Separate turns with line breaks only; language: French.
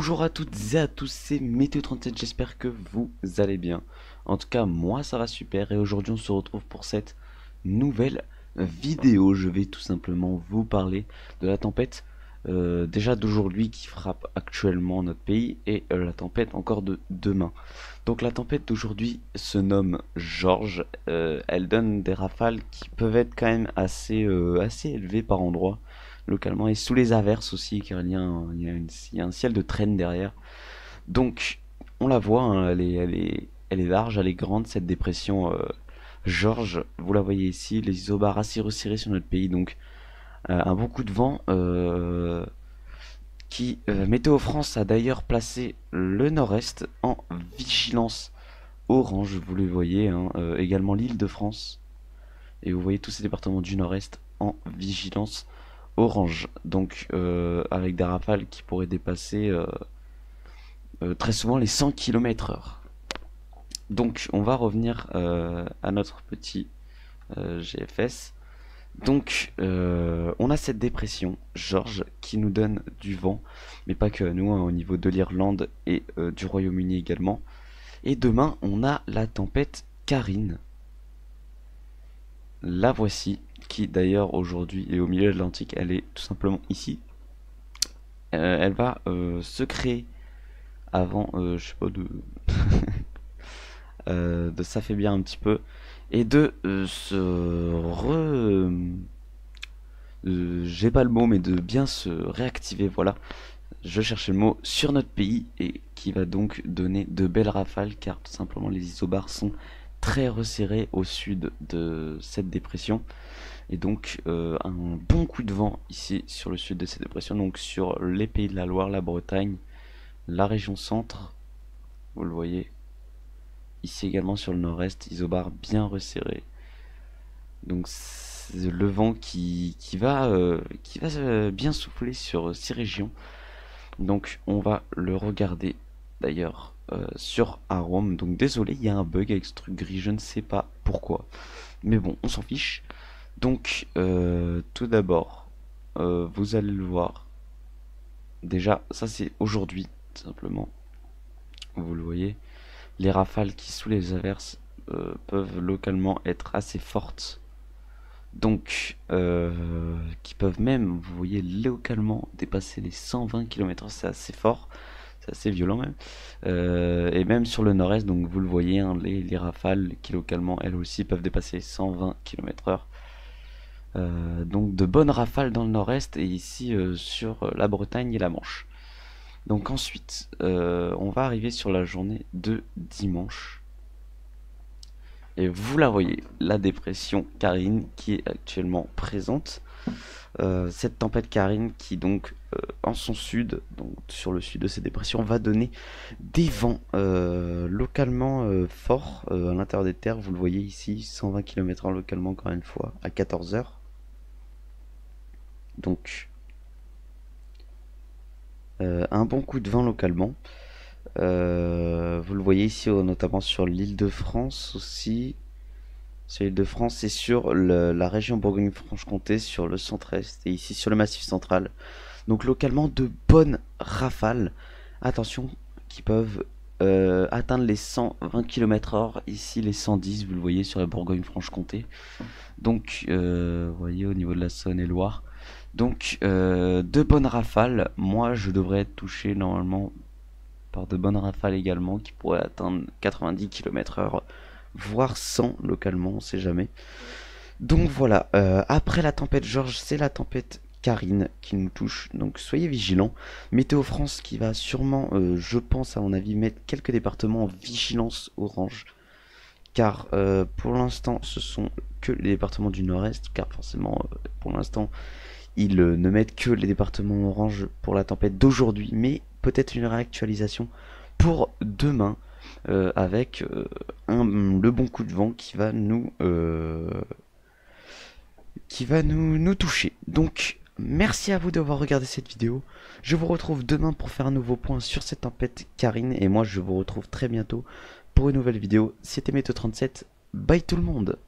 Bonjour à toutes et à tous, c'est Météo37, j'espère que vous allez bien. En tout cas, moi ça va super et aujourd'hui on se retrouve pour cette nouvelle vidéo. Je vais tout simplement vous parler de la tempête déjà d'aujourd'hui qui frappe actuellement notre pays et la tempête encore de demain. Donc la tempête d'aujourd'hui se nomme George. Elle donne des rafales qui peuvent être quand même assez élevées par endroits localement et sous les averses aussi car il y a un ciel de traîne derrière. Donc on la voit, hein, elle est large, elle est grande cette dépression George. Vous la voyez ici, les isobars assez resserrés sur notre pays, donc un bon coup de vent qui Météo France a d'ailleurs placé le nord-est en vigilance orange, vous le voyez, hein, également l'île de France, et vous voyez tous ces départements du nord-est en vigilance orange, donc avec des rafales qui pourraient dépasser très souvent les 100 km/h. Donc on va revenir à notre petit GFS. Donc on a cette dépression George qui nous donne du vent, mais pas que à nous, hein, au niveau de l'Irlande et du Royaume-Uni également. Et demain on a la tempête Karine. La voici, qui d'ailleurs aujourd'hui est au milieu de l'Atlantique, elle est tout simplement ici. Elle va se créer avant, je sais pas, de s'affaiblir un petit peu et de j'ai pas le mot, mais de bien se réactiver, voilà, je cherchais le mot, sur notre pays, et qui va donc donner de belles rafales car tout simplement les isobars sont très resserrés au sud de cette dépression. Et donc un bon coup de vent ici sur le sud de cette dépression, donc sur les pays de la Loire, la Bretagne, la région centre, vous le voyez. Ici également sur le nord-est, isobars bien resserrés. Donc c'est le vent qui va bien souffler sur ces régions. Donc on va le regarder d'ailleurs sur Arome. Donc désolé, il y a un bug avec ce truc gris, je ne sais pas pourquoi. Mais bon, on s'en fiche. Donc tout d'abord, vous allez le voir. Déjà, ça c'est aujourd'hui, simplement. Vous le voyez. Les rafales qui sous les averses peuvent localement être assez fortes. Donc, qui peuvent même, vous voyez, localement dépasser les 120 km/h, c'est assez fort, c'est assez violent même. Et même sur le nord-est, donc vous le voyez, hein, les rafales qui localement, elles aussi, peuvent dépasser les 120 km/h. Donc de bonnes rafales dans le nord-est et ici sur la Bretagne et la Manche. Donc ensuite, on va arriver sur la journée de dimanche. Et vous la voyez, la dépression Karine qui est actuellement présente. Cette tempête Karine qui donc en son sud, donc sur le sud de cette dépression, va donner des vents localement forts à l'intérieur des terres. Vous le voyez ici, 120 km/h localement encore une fois, à 14 h. Donc un bon coup de vent localement. Vous le voyez ici, notamment sur l'île de France aussi. Sur l'île de France et sur la région Bourgogne-Franche-Comté, sur le centre-est et ici sur le massif central. Donc localement de bonnes rafales, attention, qui peuvent atteindre les 120 km/h, ici les 110, vous le voyez sur la Bourgogne-Franche-Comté. Donc vous voyez au niveau de la Saône-et-Loire. Donc de bonnes rafales, moi je devrais être touché normalement par de bonnes rafales également qui pourraient atteindre 90 km/h, voire 100 localement, on sait jamais. Donc voilà, après la tempête George, c'est la tempête Karine qui nous touche, donc soyez vigilants. Météo France qui va sûrement, je pense à mon avis, mettre quelques départements en vigilance orange, car pour l'instant ce sont que les départements du nord-est, car forcément pour l'instant ils ne mettent que les départements orange pour la tempête d'aujourd'hui, mais peut-être une réactualisation pour demain avec le bon coup de vent qui va nous toucher. Donc merci à vous d'avoir regardé cette vidéo. Je vous retrouve demain pour faire un nouveau point sur cette tempête Karine, et moi je vous retrouve très bientôt pour une nouvelle vidéo. C'était Météo37, bye tout le monde.